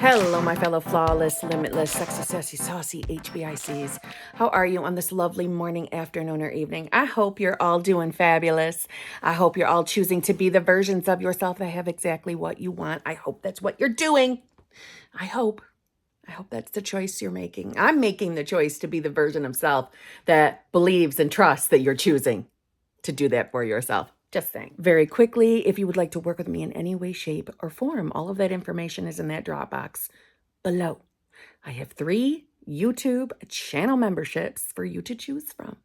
Hello, my fellow flawless, limitless, sexy, sassy, saucy HBICs. How are you on this lovely morning, afternoon, or evening? I hope you're all doing fabulous. I hope you're all choosing to be the versions of yourself that have exactly what you want. I hope that's what you're doing. I hope that's the choice you're making. I'm making the choice to be the version of self that believes and trusts that you're choosing to do that for yourself. Just saying. Very quickly, if you would like to work with me in any way, shape, or form, all of that information is in that Dropbox below. I have 3 YouTube channel memberships for you to choose from.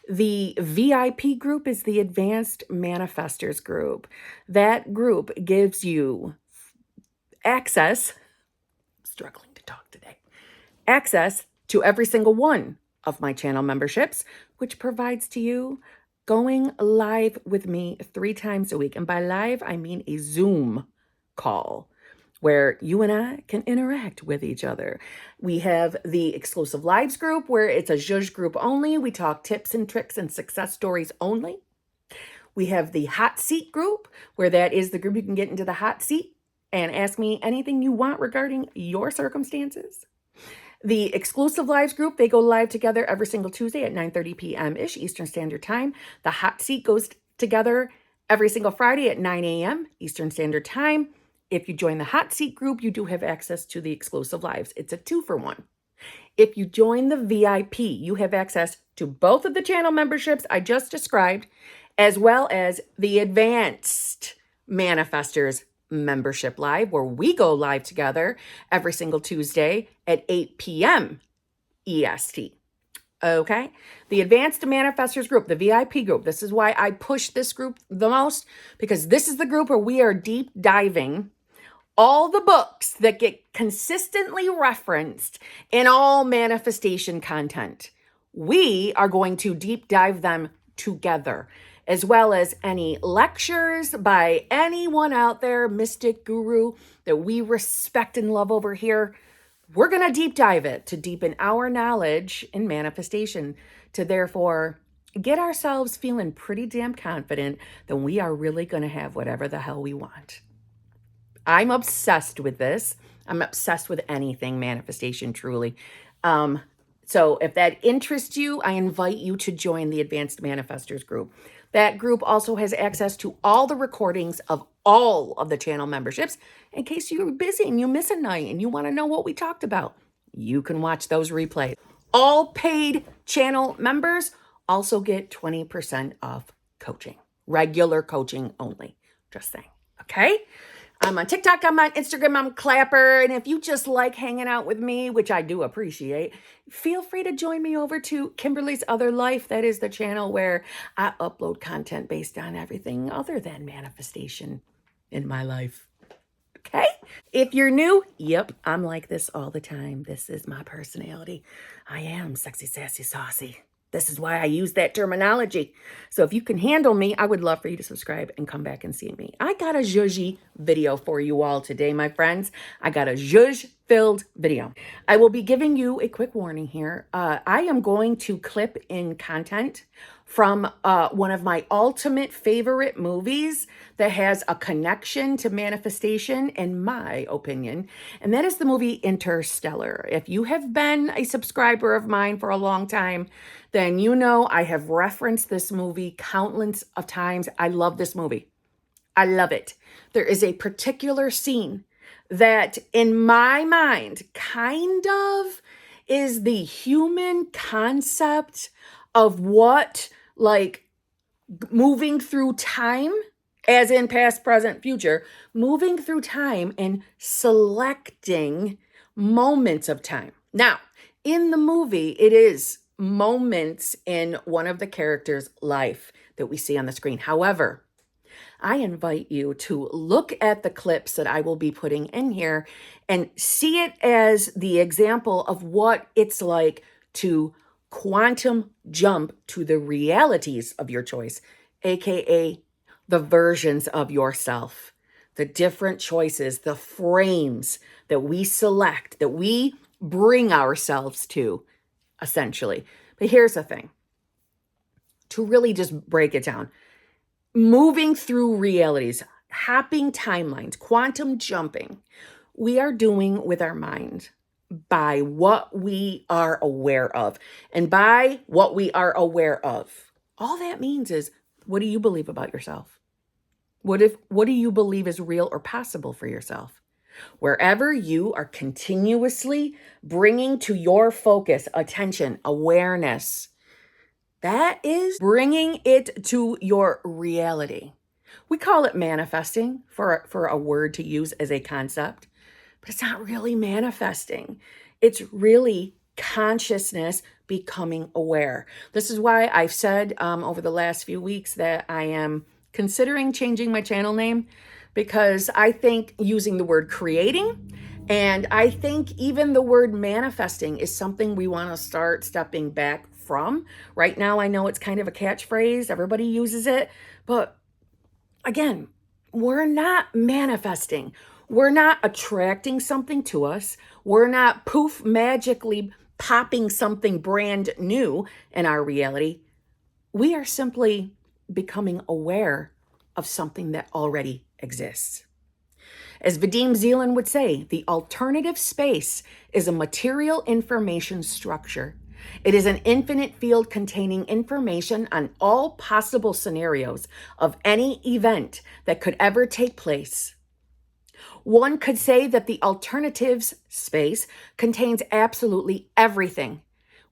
The VIP group is the Advanced Manifestors group. That group gives you access, struggling to talk today, access to every single one of my channel memberships, which provides to you going live with me 3 times a week. And by live, I mean a Zoom call where you and I can interact with each other. We have the exclusive lives group where it's a zhuzh group only. We talk tips and tricks and success stories only. We have the hot seat group where that is the group you can get into the hot seat and ask me anything you want regarding your circumstances. The exclusive lives group, they go live together every single Tuesday at 9:30 p.m.-ish Eastern Standard Time. The hot seat goes together every single Friday at 9 a.m. Eastern Standard Time. If you join the hot seat group, you do have access to the exclusive lives. It's a 2-for-1. If you join the VIP, you have access to both of the channel memberships I just described, as well as the Advanced Manifestors membership live, where we go live together every single Tuesday at 8 p.m. EST. Okay? The Advanced Manifestors group, the VIP group, this is why I push this group the most, because this is the group where we are deep diving all the books that get consistently referenced in all manifestation content. We are going to deep dive them together, as well as any lectures by anyone out there, mystic guru that we respect and love over here. We're going to deep dive it to deepen our knowledge in manifestation, to therefore get ourselves feeling pretty damn confident that we are really going to have whatever the hell we want. I'm obsessed with this. I'm obsessed with anything manifestation, truly. So if that interests you, I invite you to join the Advanced Manifestors group. That group also has access to all the recordings of all of the channel memberships. In case you're busy and you miss a night and you want to know what we talked about, you can watch those replays. All paid channel members also get 20% off coaching, regular coaching only. Just saying. Okay? I'm on TikTok, I'm on Instagram, I'm Clapper. And if you just like hanging out with me, which I do appreciate, feel free to join me over to Kimberly's Other Life. That is the channel where I upload content based on everything other than manifestation in my life. Okay? If you're new, yep, I'm like this all the time. This is my personality. I am sexy, sassy, saucy. This is why I use that terminology. So if you can handle me, I would love for you to subscribe and come back and see me. I got a zhuzhy video for you all today, my friends. I got a zhuzh-filled video. I will be giving you a quick warning here. I am going to clip in content from one of my ultimate favorite movies that has a connection to manifestation, in my opinion, and that is the movie Interstellar. If you have been a subscriber of mine for a long time, then you know I have referenced this movie countless of times. I love this movie. I love it. There is a particular scene that, in my mind, kind of is the human concept of what, like, moving through time, as in past, present, future, moving through time and selecting moments of time. Now, in the movie, it is moments in one of the characters' life that we see on the screen. However, I invite you to look at the clips that I will be putting in here and see it as the example of what it's like to quantum jump to the realities of your choice, aka the versions of yourself, the different choices, the frames that we select, that we bring ourselves to, essentially. But here's the thing, to really just break it down. Moving through realities, hopping timelines, quantum jumping. we are doing with our mind by what we are aware of. And by what we are aware of, all that means is, what do you believe about yourself? What do you believe is real or possible for yourself? Wherever you are continuously bringing to your focus, attention, awareness, that is bringing it to your reality. We call it manifesting for a word to use as a concept, but it's not really manifesting. It's really consciousness becoming aware. This is why I've said over the last few weeks that I am considering changing my channel name, because I think using the word creating and I think even the word manifesting is something we want to start stepping back from. Right now, I know it's kind of a catchphrase. Everybody uses it. But again, we're not manifesting. We're not attracting something to us. We're not poof magically popping something brand new in our reality. We are simply becoming aware of something that already exists. As Vadim Zeland would say, the alternative space is a material information structure. It is an infinite field containing information on all possible scenarios of any event that could ever take place. One could say that the alternatives space contains absolutely everything.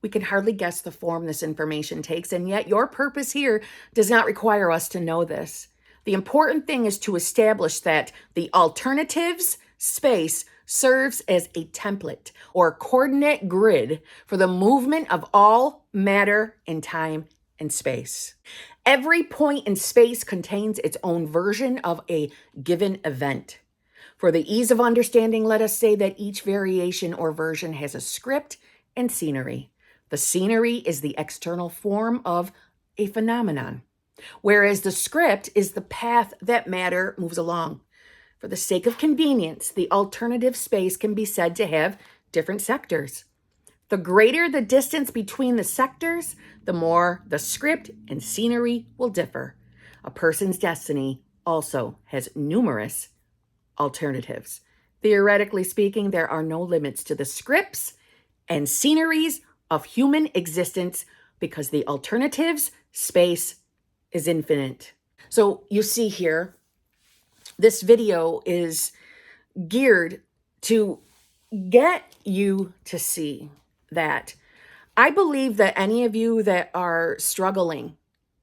We can hardly guess the form this information takes, and yet your purpose here does not require us to know this. The important thing is to establish that the alternatives space serves as a template or coordinate grid for the movement of all matter in time and space. Every point in space contains its own version of a given event. For the ease of understanding, let us say that each variation or version has a script and scenery. The scenery is the external form of a phenomenon, whereas the script is the path that matter moves along. For the sake of convenience, the alternative space can be said to have different sectors. The greater the distance between the sectors, the more the script and scenery will differ. A person's destiny also has numerous alternatives. Theoretically speaking, there are no limits to the scripts and sceneries of human existence because the alternatives space is infinite. So you see here, this video is geared to get you to see that I believe that any of you that are struggling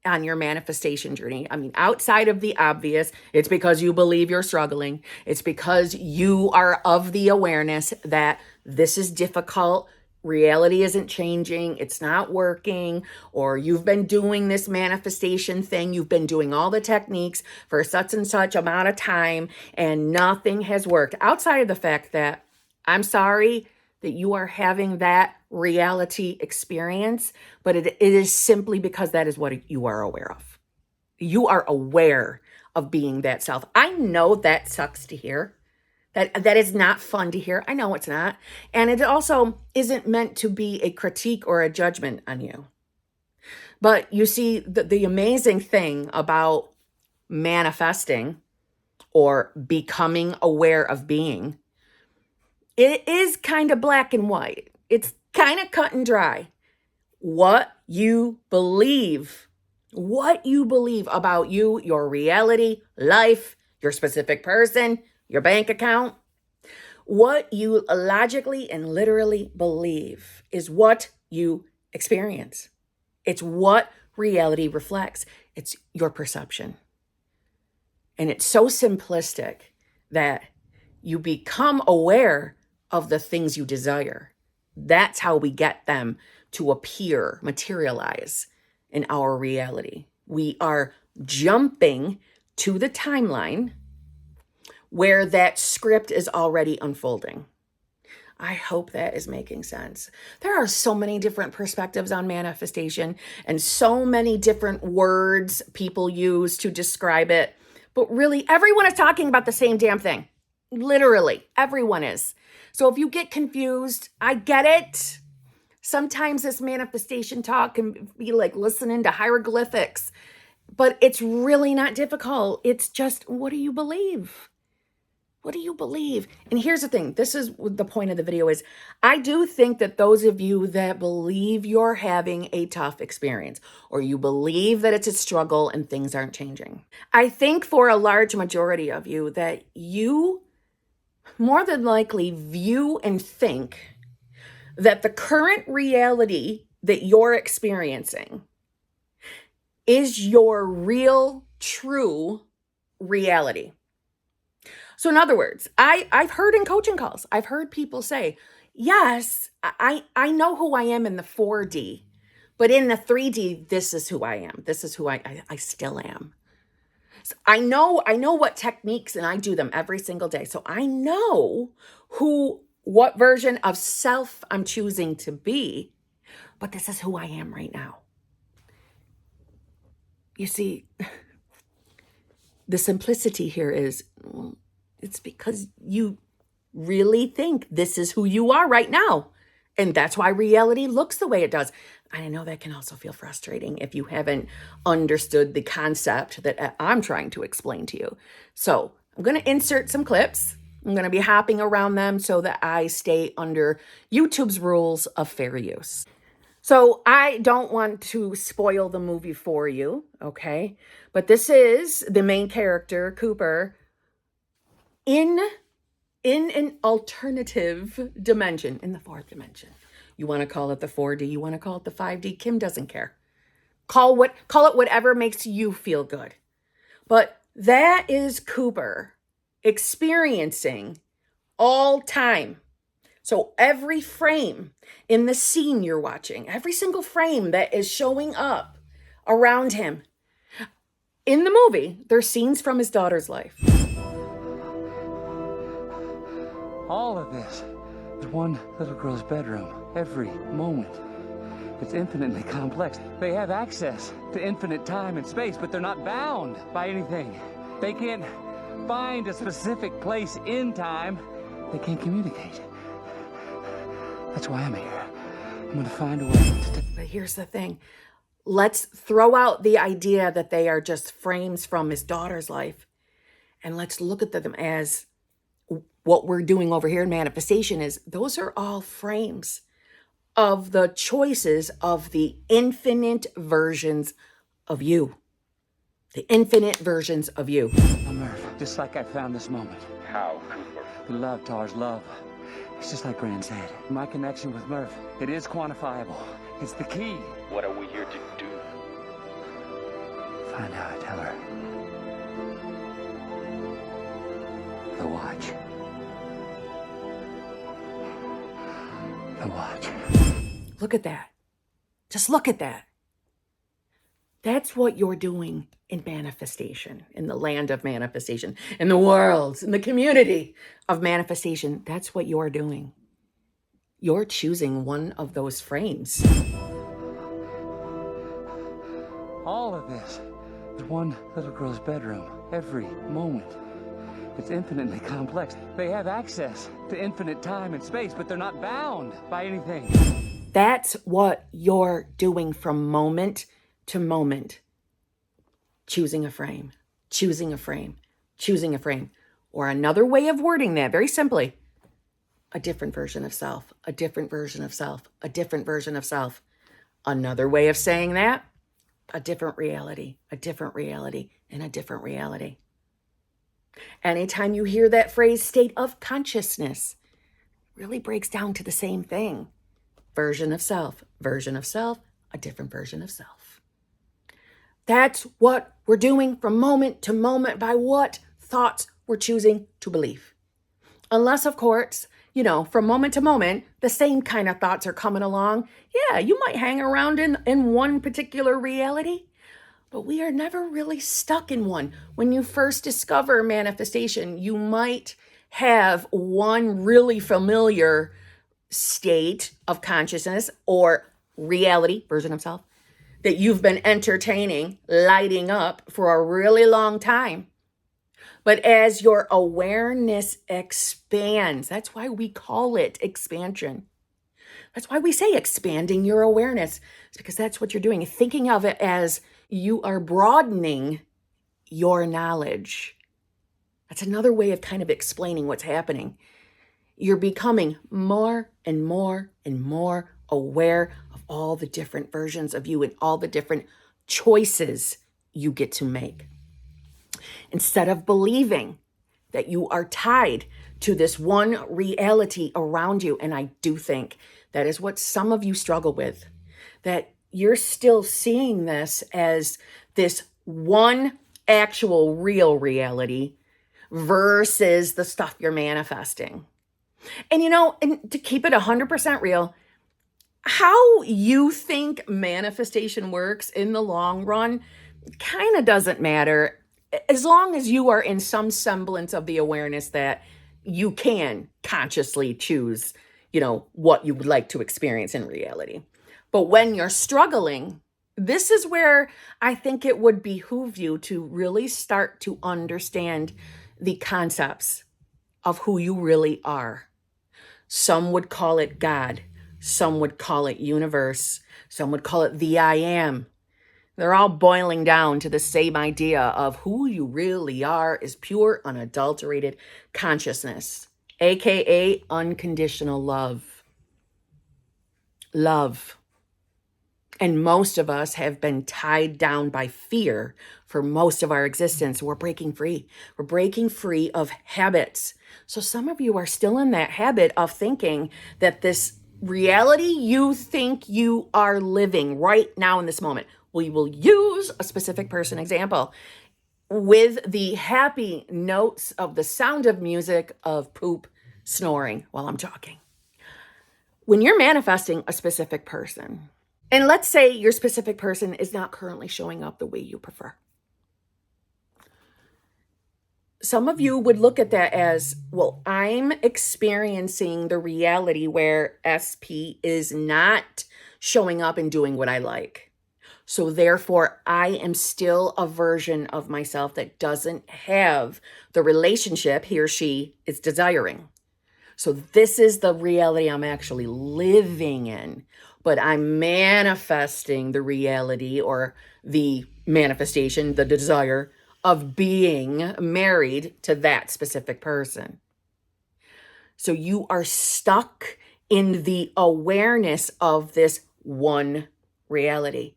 on your manifestation journey, I mean, outside of the obvious, it's because you believe you're struggling. It's because you are of the awareness that this is difficult. Reality isn't changing, it's not working, or you've been doing this manifestation thing, you've been doing all the techniques for such and such amount of time, and nothing has worked. Outside of the fact that I'm sorry that you are having that reality experience, but it is simply because that is what you are aware of. You are aware of being that self. I know that sucks to hear. That is not fun to hear. I know it's not. And it also isn't meant to be a critique or a judgment on you. But you see, the amazing thing about manifesting or becoming aware of being, it is kind of black and white. It's kind of cut and dry. What you believe about you, your reality, life, your specific person, your bank account, what you logically and literally believe is what you experience. It's what reality reflects. It's your perception. And it's so simplistic that you become aware of the things you desire. That's how we get them to appear, materialize in our reality. We are jumping to the timeline where that script is already unfolding. I hope that is making sense. There are so many different perspectives on manifestation and so many different words people use to describe it. But really, everyone is talking about the same damn thing. Literally, everyone is. So if you get confused, I get it. Sometimes this manifestation talk can be like listening to hieroglyphics, but it's really not difficult. It's just, what do you believe? What do you believe? And here's the thing. This is what the point of the video is. I do think that those of you that believe you're having a tough experience, or you believe that it's a struggle and things aren't changing, I think for a large majority of you that you more than likely view and think that the current reality that you're experiencing is your real, true reality. So in other words, I've heard in coaching calls, I've heard people say, yes, I know who I am in the 4D, but in the 3D, this is who I am. This is who I still am. So I know what techniques, and I do them every single day. So I know what version of self I'm choosing to be, but this is who I am right now. You see, the simplicity here is, it's because you really think this is who you are right now. And that's why reality looks the way it does. I know that can also feel frustrating if you haven't understood the concept that I'm trying to explain to you. So I'm going to insert some clips. I'm going to be hopping around them so that I stay under YouTube's rules of fair use. So I don't want to spoil the movie for you, okay? But this is the main character, Cooper, in an alternative dimension, in the fourth dimension. You want to call it the 4D, you want to call it the 5D, Kim doesn't care. Call it whatever makes you feel good. But that is Cooper experiencing all time. So every frame in the scene you're watching, every single frame that is showing up around him. In the movie, there's scenes from his daughter's life. All of this is one little girl's bedroom, every moment. It's infinitely complex. They have access to infinite time and space, but they're not bound by anything. They can't find a specific place in time. They can't communicate. That's why I'm here. I'm gonna find a way to... But here's the thing. Let's throw out the idea that they are just frames from his daughter's life, and let's look at them as what we're doing over here in manifestation is those are all frames of the choices of the infinite versions of you. The infinite versions of you. I'm Murph, just like I found this moment. How, Cooper? The love, Tars, love. It's just like Gran said. My connection with Murph, it is quantifiable. It's the key. What are we here to do? Find out, I tell her. The watch. The watch. Look at that. Just look at that. That's what you're doing in manifestation, in the land of manifestation, in the world, in the community of manifestation. That's what you're doing. You're choosing one of those frames. All of this is one little girl's bedroom, every moment. It's infinitely complex. They have access to infinite time and space, but they're not bound by anything. That's what you're doing from moment to moment. Choosing a frame, choosing a frame, choosing a frame. Or another way of wording that, very simply, a different version of self, a different version of self, a different version of self. Another way of saying that, a different reality, and a different reality. Anytime you hear that phrase, state of consciousness, really breaks down to the same thing. Version of self, a different version of self. That's what we're doing from moment to moment by what thoughts we're choosing to believe. Unless, of course, from moment to moment, the same kind of thoughts are coming along. Yeah, you might hang around in one particular reality, but we are never really stuck in one. When you first discover manifestation, you might have one really familiar state of consciousness or reality, version of self, that you've been entertaining, lighting up for a really long time. But as your awareness expands, that's why we call it expansion. That's why we say expanding your awareness. It's because that's what you're doing. Thinking of it as you are broadening your knowledge. That's another way of kind of explaining what's happening. You're becoming more and more and more aware of all the different versions of you and all the different choices you get to make. Instead of believing that you are tied to this one reality around you, and I do think that is what some of you struggle with, that you're still seeing this as this one actual real reality versus the stuff you're manifesting. And and to keep it 100% real, how you think manifestation works in the long run kind of doesn't matter, as long as you are in some semblance of the awareness that you can consciously choose, what you would like to experience in reality. But when you're struggling, this is where I think it would behoove you to really start to understand the concepts of who you really are. Some would call it God. Some would call it universe. Some would call it the I am. They're all boiling down to the same idea of who you really are is pure, unadulterated consciousness, aka unconditional love. Love. And most of us have been tied down by fear for most of our existence. We're breaking free. We're breaking free of habits. So some of you are still in that habit of thinking that this reality you think you are living right now in this moment. We will use a specific person example with the happy notes of the sound of music of poop snoring while I'm talking. When you're manifesting a specific person, and let's say your specific person is not currently showing up the way you prefer. Some of you would look at that as, well, I'm experiencing the reality where SP is not showing up and doing what I like. So therefore, I am still a version of myself that doesn't have the relationship he or she is desiring. So this is the reality I'm actually living in, but I'm manifesting the reality or the manifestation, the desire of being married to that specific person. So you are stuck in the awareness of this one reality.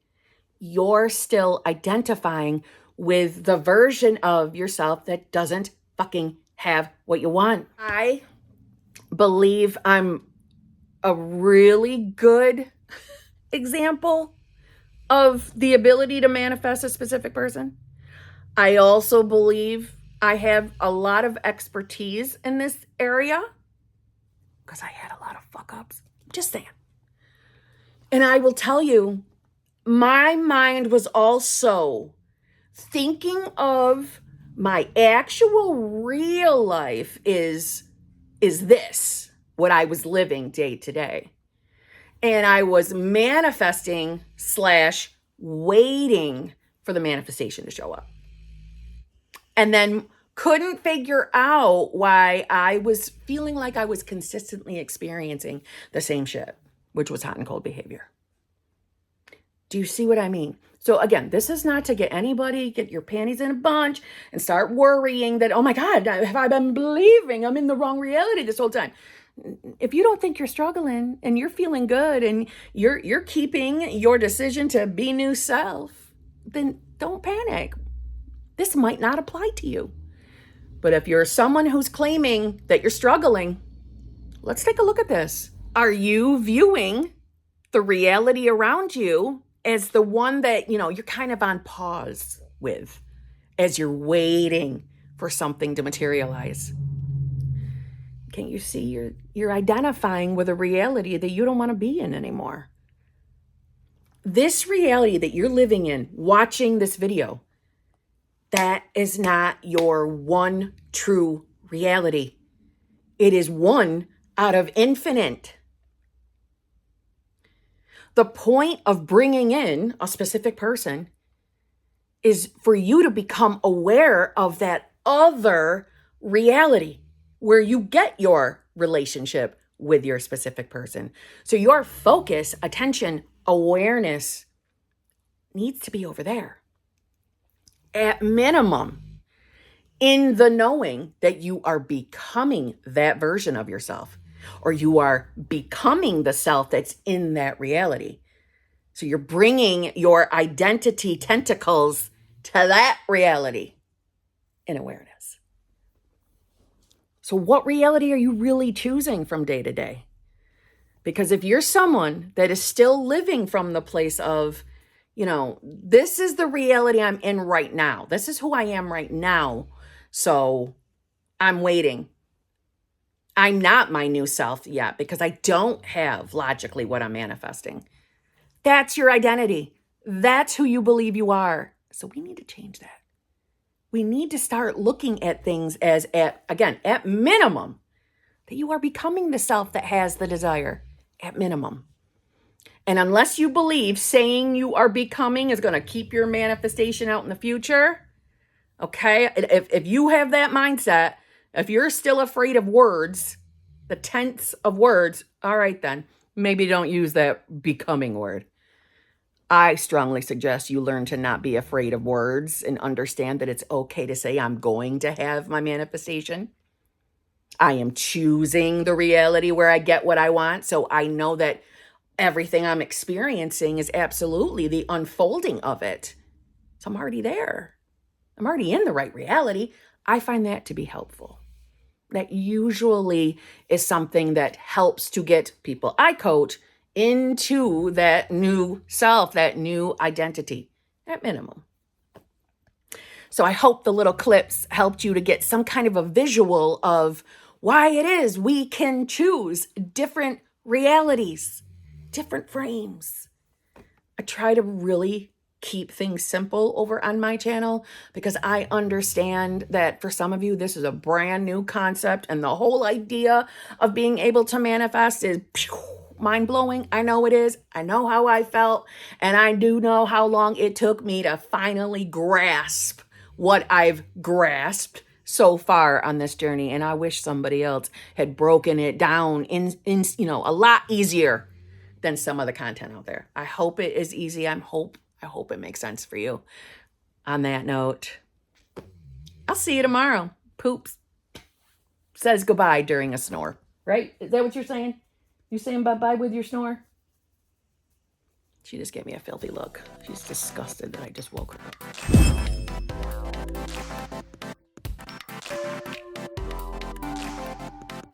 You're still identifying with the version of yourself that doesn't fucking have what you want. I believe I'm a really good example of the ability to manifest a specific person. I also believe I have a lot of expertise in this area because I had a lot of fuck ups. Just saying. And I will tell you, my mind was also thinking of my actual real life is this, what I was living day to day. And I was manifesting / waiting for the manifestation to show up. And then couldn't figure out why I was feeling like I was consistently experiencing the same shit, which was hot and cold behavior. Do you see what I mean? So again, this is not to get your panties in a bunch and start worrying that, oh my God, have I been believing I'm in the wrong reality this whole time? If you don't think you're struggling and you're feeling good and you're keeping your decision to be new self, then don't panic. This might not apply to you. But if you're someone who's claiming that you're struggling, let's take a look at this. Are you viewing the reality around you as the one that, you're kind of on pause with as you're waiting for something to materialize? Can't you see you're identifying with a reality that you don't want to be in anymore? This reality that you're living in, watching this video, that is not your one true reality. It is one out of infinite. The point of bringing in a specific person is for you to become aware of that other reality where you get your relationship with your specific person. So your focus, attention, awareness needs to be over there. At minimum, in the knowing that you are becoming that version of yourself, or you are becoming the self that's in that reality. So you're bringing your identity tentacles to that reality in awareness. So what reality are you really choosing from day to day? Because if you're someone that is still living from the place of, this is the reality I'm in right now. This is who I am right now. So I'm waiting. I'm not my new self yet because I don't have logically what I'm manifesting. That's your identity. That's who you believe you are. So we need to change that. We need to start looking at things as at minimum, that you are becoming the self that has the desire, at minimum. And unless you believe saying you are becoming is going to keep your manifestation out in the future, okay? If you have that mindset, if you're still afraid of words, the tense of words, all right then, maybe don't use that becoming word. I strongly suggest you learn to not be afraid of words and understand that it's okay to say, I'm going to have my manifestation. I am choosing the reality where I get what I want. So I know that everything I'm experiencing is absolutely the unfolding of it. So I'm already there. I'm already in the right reality. I find that to be helpful. That usually is something that helps to get people I coach into that new self, that new identity, at minimum. So I hope the little clips helped you to get some kind of a visual of why it is we can choose different realities, different frames. I try to really keep things simple over on my channel because I understand that for some of you, this is a brand new concept and the whole idea of being able to manifest is mind-blowing. I know it is. I know how I felt, and I do know how long it took me to finally grasp what I've grasped so far on this journey. And I wish somebody else had broken it down in a lot easier than some of the content out there. I hope it is easy. I hope it makes sense for you. On that note, I'll see you tomorrow. Poops says goodbye during a snore, right? Is that what you're saying? You saying bye-bye with your snore? She just gave me a filthy look. She's disgusted that I just woke her up.